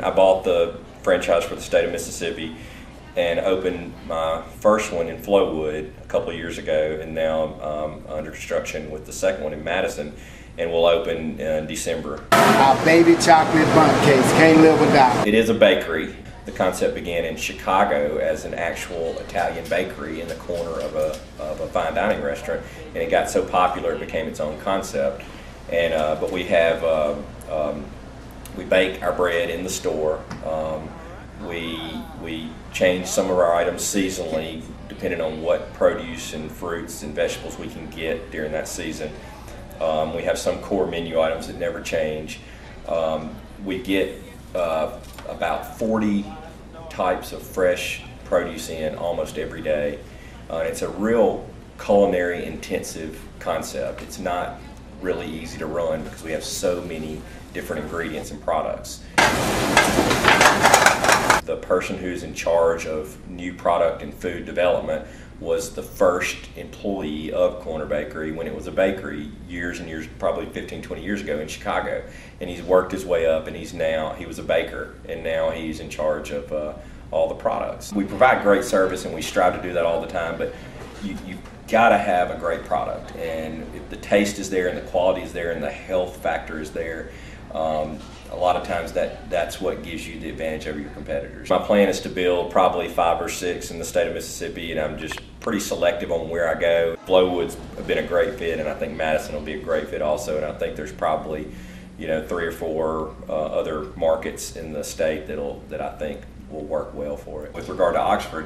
I bought the franchise for the state of Mississippi and opened my first one in Flowood a couple of years ago, and now I'm under construction with the second one in Madison, and will open in December. Our baby chocolate bundt cakes, can't live without. It is a bakery. The concept began in Chicago as an actual Italian bakery in the corner of a fine dining restaurant, and it got so popular it became its own concept. And but we have we bake our bread in the store. We change some of our items seasonally depending on what produce and fruits and vegetables we can get during that season. We have some core menu items that never change. We get about 40 types of fresh produce in almost every day. It's a real culinary intensive concept. It's not really easy to run because we have so many different ingredients and products. The person who's in charge of new product and food development was the first employee of Corner Bakery when it was a bakery years and years, probably 15, 20 years ago in Chicago. And he's worked his way up, and he was a baker, and now he's in charge of all the products. We provide great service, and we strive to do that all the time, but you've got to have a great product. And if the taste is there, and the quality is there, and the health factor is there, a lot of times that's what gives you the advantage over your competitors. My plan is to build probably 5 or 6 in the state of Mississippi, and I'm just pretty selective on where I go. Flowood's been a great fit, and I think Madison will be a great fit also, and I think there's probably 3 or 4 other markets in the state that I think will work well for it. With regard to Oxford,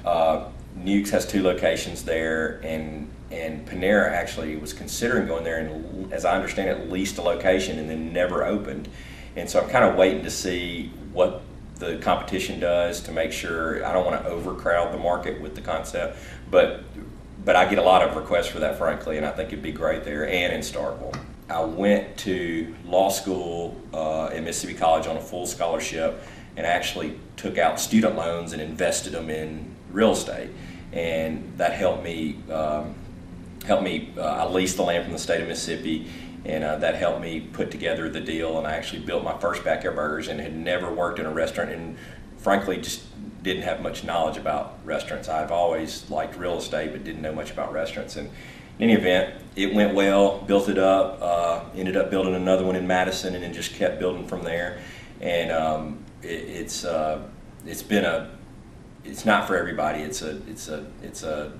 Nukes has 2 locations there, and Panera actually was considering going there, and as I understand it, leased a location and then never opened. And so I'm kind of waiting to see what the competition does to make sure. I don't want to overcrowd the market with the concept, but I get a lot of requests for that, frankly, and I think it'd be great there and in Starkville. I went to law school at Mississippi College on a full scholarship, and actually took out student loans and invested them in real estate, and that helped me. I leased the land from the state of Mississippi, and that helped me put together the deal, and I actually built my first Backyard Burgers, and had never worked in a restaurant, and frankly just didn't have much knowledge about restaurants. I've always liked real estate but didn't know much about restaurants. And in any event, it went well, built it up, ended up building another one in Madison, and then just kept building from there. And it's not for everybody. It's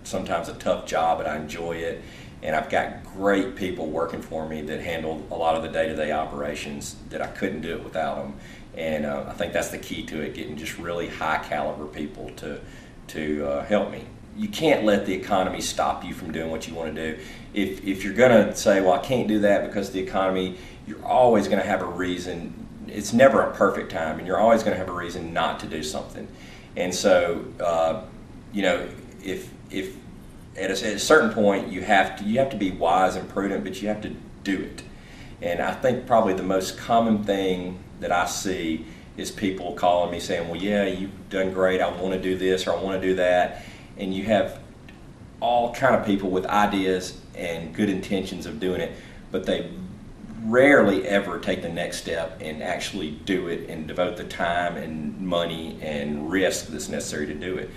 sometimes a tough job, but I enjoy it, and I've got great people working for me that handle a lot of the day-to-day operations that I couldn't do it without them. And I think that's the key to it, getting just really high-caliber people to help me. You can't let the economy stop you from doing what you want to do. If you're going to say, well, I can't do that because of the economy, you're always going to have a reason. It's never a perfect time, and you're always going to have a reason not to do something. And so, if at a certain point you have to be wise and prudent, but you have to do it. And I think probably the most common thing that I see is people calling me saying, well, yeah, you've done great, I want to do this or I want to do that. And you have all kind of people with ideas and good intentions of doing it, but they rarely ever take the next step and actually do it and devote the time and money and risk that's necessary to do it.